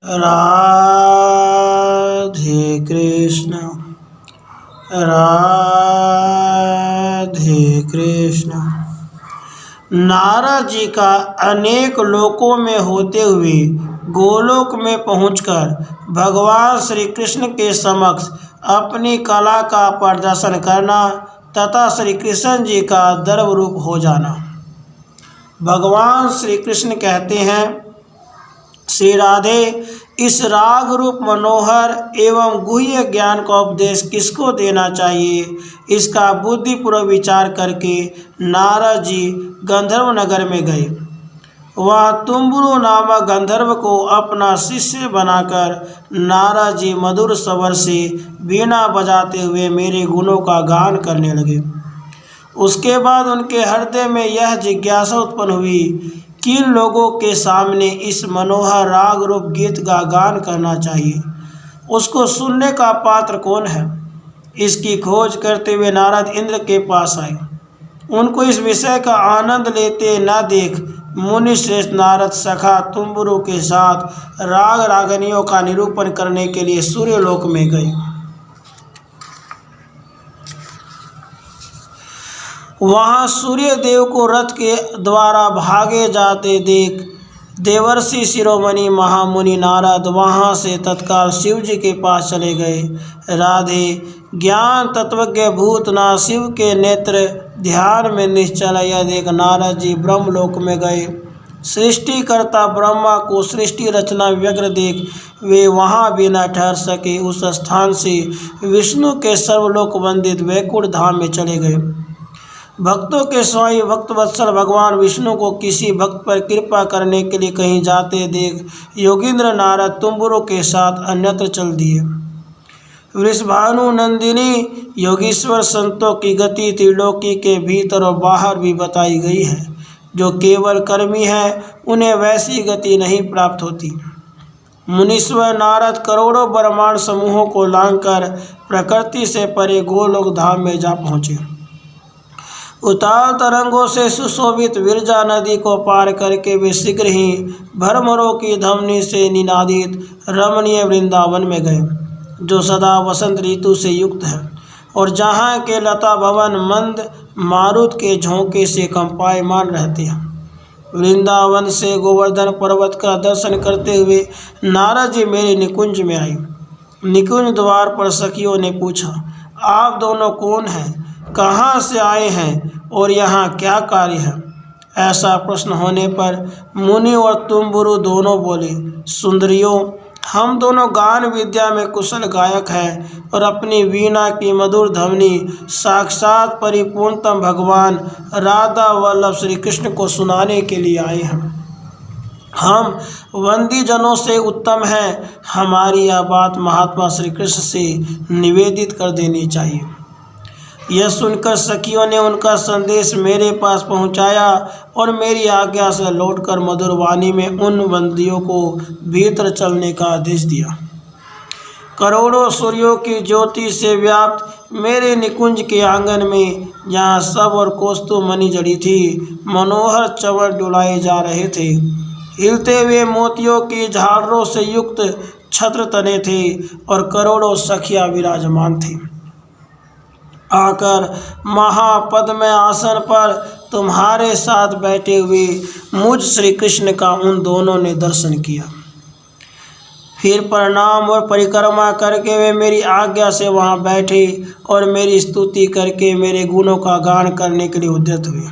राधे कृष्ण राधे कृष्ण। नारद जी का अनेक लोकों में होते हुए गोलोक में पहुंचकर भगवान श्री कृष्ण के समक्ष अपनी कला का प्रदर्शन करना तथा श्री कृष्ण जी का दर्व रूप हो जाना। भगवान श्री कृष्ण कहते हैं, श्री राधे, इस राग रूप मनोहर एवं गुह्य ज्ञान का उपदेश किसको देना चाहिए, इसका बुद्धिपूर्वक विचार करके नारद जी गंधर्व नगर में गए। वह तुम्बुरु नामक गंधर्व को अपना शिष्य बनाकर नारद जी मधुर स्वर से वीणा बजाते हुए मेरे गुणों का गान करने लगे। उसके बाद उनके हृदय में यह जिज्ञासा उत्पन्न हुई, किन लोगों के सामने इस मनोहर राग रूप गीत का गान करना चाहिए, उसको सुनने का पात्र कौन है। इसकी खोज करते हुए नारद इंद्र के पास आए। उनको इस विषय का आनंद लेते न देख मुनि श्रेष्ठ नारद सखा तुम्बुरु के साथ राग रागनियों का निरूपण करने के लिए सूर्यलोक में गए। वहाँ सूर्य देव को रथ के द्वारा भागे जाते देख देवर्षि शिरोमणि महामुनि नारद वहाँ से तत्काल शिव जी के पास चले गए। राधे, ज्ञान तत्वज्ञ भूतनाथ शिव के नेत्र ध्यान में निश्चल यह देख नारद जी ब्रह्मलोक में गए। सृष्टिकर्ता ब्रह्मा को सृष्टि रचना व्यग्र देख वे वहाँ भी न ठहर सके। उस स्थान से विष्णु के सर्वलोक वंदित वैकुंठ धाम में चले गए। भक्तों के स्वामी भक्तवत्सल भगवान विष्णु को किसी भक्त पर कृपा करने के लिए कहीं जाते देख योगींद्र नारद तुम्बुरु के साथ अन्यत्र चल दिए। वृषभानु नंदिनी योगीश्वर संतों की गति त्रिलोकी के भीतर और बाहर भी बताई गई है। जो केवल कर्मी है उन्हें वैसी गति नहीं प्राप्त होती। मुनीश्वर नारद करोड़ों ब्रह्मांड समूहों को लांघकर प्रकृति से परे गोलोक धाम में जा पहुँचे। उताल तरंगों से सुशोभित विरजा नदी को पार करके वे शीघ्र ही भरमरों की धमनी से निनादित रमणीय वृंदावन में गए, जो सदा वसंत ऋतु से युक्त है और जहाँ के लता भवन मंद मारुत के झोंके से कंपायमान रहते हैं। वृंदावन से गोवर्धन पर्वत का दर्शन करते हुए नारद जी मेरे निकुंज में आए। निकुंज द्वार पर सखियों ने पूछा, आप दोनों कौन हैं, कहाँ से आए हैं और यहाँ क्या कार्य है। ऐसा प्रश्न होने पर मुनि और तुम्बुरु दोनों बोले, सुंदरियों, हम दोनों गान विद्या में कुशल गायक हैं और अपनी वीणा की मधुर ध्वनि साक्षात परिपूर्णतम भगवान राधा वल्लभ श्री कृष्ण को सुनाने के लिए आए हैं। हम वंदी जनों से उत्तम हैं। हमारी यह बात महात्मा श्री कृष्ण से निवेदित कर देनी चाहिए। यह सुनकर सखियों ने उनका संदेश मेरे पास पहुंचाया और मेरी आज्ञा से लौटकर मधुर वाणी में उन बंदियों को भीतर चलने का आदेश दिया। करोड़ों सूर्यों की ज्योति से व्याप्त मेरे निकुंज के आंगन में, जहाँ सब और कौस्तुभ मणि जड़ी थी, मनोहर चंवर डुलाए जा रहे थे। हिलते हुए मोतियों की झालरों से युक्त छत्र तने थे और करोड़ों सखियाँ विराजमान थी। आकर महापद में आसन पर तुम्हारे साथ बैठे हुए मुझ श्री कृष्ण का उन दोनों ने दर्शन किया। फिर प्रणाम और परिक्रमा करके वे मेरी आज्ञा से वहाँ बैठे और मेरी स्तुति करके मेरे गुणों का गान करने के लिए उद्यत हुए।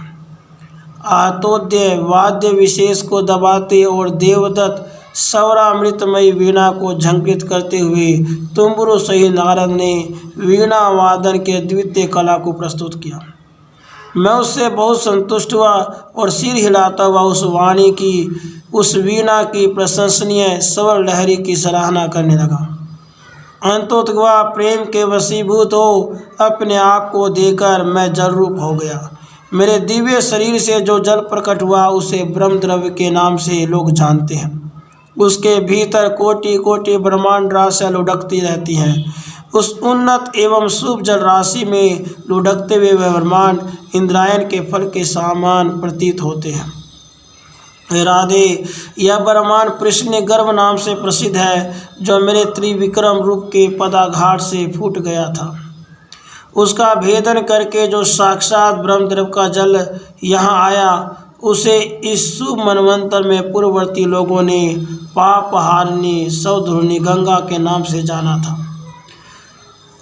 आतोद्य वाद्य विशेष को दबाते और देवदत्त सौरामृतमयी वीणा को झंकृत करते हुए तुम्बुरु सही नारद ने वीणा वादन के द्वितीय कला को प्रस्तुत किया। मैं उससे बहुत संतुष्ट हुआ और सिर हिलाता हुआ उस वाणी की, उस वीणा की प्रशंसनीय स्वर लहरी की सराहना करने लगा। अंतोत्वा प्रेम के वशीभूत हो अपने आप को देकर मैं जल रूप हो गया। मेरे दिव्य शरीर से जो जल प्रकट हुआ उसे ब्रह्म द्रव्य के नाम से लोग जानते हैं। उसके भीतर कोटि कोटि ब्रह्मांड राशियाँ लुढ़कती रहती हैं। उस उन्नत एवं शुभ जल राशि में लुढ़कते हुए ब्रह्मांड इंद्रायण के फल के समान प्रतीत होते हैं। हे राधे, यह ब्रह्मांड कृष्ण गर्भ नाम से प्रसिद्ध है, जो मेरे त्रिविक्रम रूप के पदाघाट से फूट गया था। उसका भेदन करके जो साक्षात ब्रह्मद्रव का जल यहाँ आया, उसे इस शुभ मनवंतर में पूर्ववर्ती लोगों ने पापहारिणी सौधुर्णी गंगा के नाम से जाना था।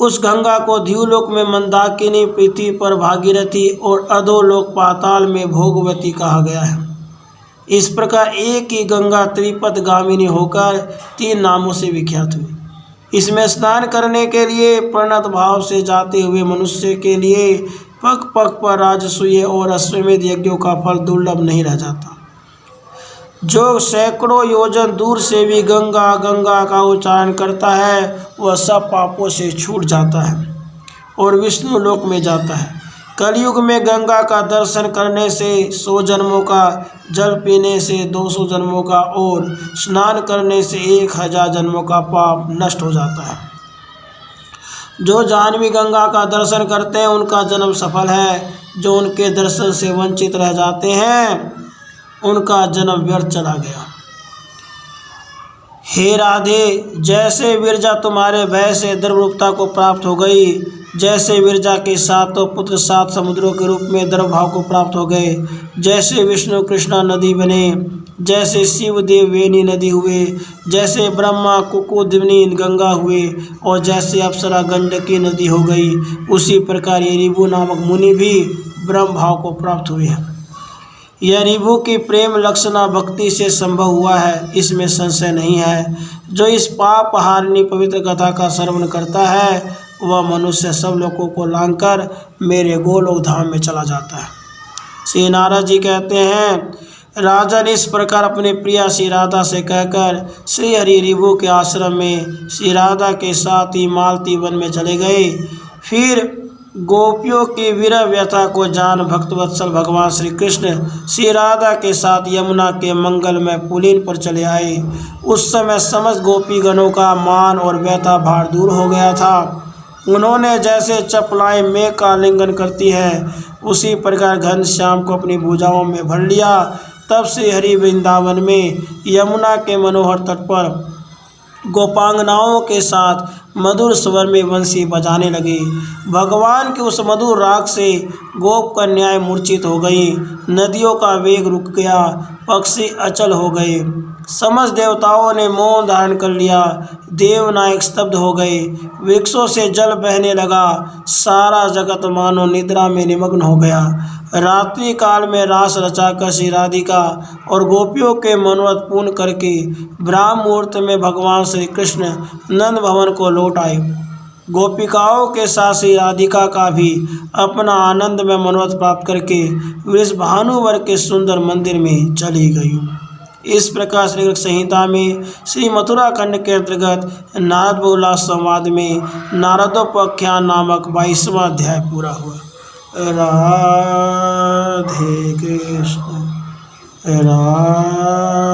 उस गंगा को द्यूलोक में मंदाकिनी, पृथ्वी पर भागीरथी और अधोलोक पाताल में भोगवती कहा गया है। इस प्रकार एक ही गंगा त्रिपथ गामिनी होकर 3 नामों से विख्यात हुई। इसमें स्नान करने के लिए प्रणत भाव से जाते हुए मनुष्य के लिए पग पग पर राजसूय और अश्वमेध यज्ञों का फल दुर्लभ नहीं रह जाता। जो सैकड़ों योजन दूर से भी गंगा गंगा का उच्चारण करता है, वह सब पापों से छूट जाता है और विष्णु लोक में जाता है। कलयुग में गंगा का दर्शन करने से 100 जन्मों का, जल पीने से 200 जन्मों का और स्नान करने से 1000 जन्मों का पाप नष्ट हो जाता है। जो जाह्नवी गंगा का दर्शन करते हैं, उनका जन्म सफल है। जो उनके दर्शन से वंचित रह जाते हैं, उनका जन्म व्यर्थ चला गया। हे राधे, जैसे विरजा तुम्हारे भय से द्रवरूपता को प्राप्त हो गई, जैसे विरजा के 7 पुत्र 7 समुद्रों के रूप में द्रव भाव को प्राप्त हो गए, जैसे विष्णु कृष्णा नदी बने, जैसे शिव देव वेणी नदी हुए, जैसे ब्रह्मा कुकुदिनी गंगा हुए और जैसे अप्सरा गंडकी नदी हो गई, उसी प्रकार ये रिभु नामक मुनि भी ब्रह्म भाव को प्राप्त हुए हैं। यह रिभु की प्रेम लक्षणा भक्ति से संभव हुआ है, इसमें संशय नहीं है। जो इस पाप हारिणी पवित्र कथा का श्रवण करता है, वह मनुष्य सब लोगों को लांघकर मेरे गोलोक धाम में चला जाता है। श्री नारद जी कहते हैं, राजन इस प्रकार अपने प्रिया श्री राधा से कहकर श्री हरि रिभु के आश्रम में श्री राधा के साथ ही मालती वन में चले गए। फिर गोपियों की विरह व्यथा को जान भक्तवत्सल भगवान श्री कृष्ण श्री राधा के साथ यमुना के मंगलमय पुलिन पर चले आए। उस समय समस्त गोपीगणों का मान और व्यथा भार दूर हो गया था। उन्होंने जैसे चपलाएं मेघ का आलिंगन करती है, उसी प्रकार घनश्याम को अपनी भुजाओं में भर लिया। तब से हरि वृंदावन में यमुना के मनोहर तट पर गोपांगनाओं के साथ मधुर स्वर में वंशी बजाने लगे। भगवान के उस मधुर राग से गोप कन्याएं मूर्छित हो गई, नदियों का वेग रुक गया, पक्षी अचल हो गए, समस्त देवताओं ने मौन धारण कर लिया, देवनायक स्तब्ध हो गए, वृक्षों से जल बहने लगा, सारा जगत मानो निद्रा में निमग्न हो गया। रात्रि काल में रास रचाकर श्री राधिका और गोपियों के मनोरथ पूर्ण करके ब्राह्म मुहूर्त में भगवान श्री कृष्ण नंद भवन को लौट आए। गोपिकाओं के साथ श्री राधिका का भी अपना आनंद में मनोरथ प्राप्त करके वृषभानुवर के सुंदर मंदिर में चली गई। इस प्रकार श्री कृष्ण संहिता में श्री मथुरा खंड के अंतर्गत नारद बहुला संवाद में नारदोपाख्यान नामक 22वां अध्याय पूरा हुआ। राधे कृष्ण राधे।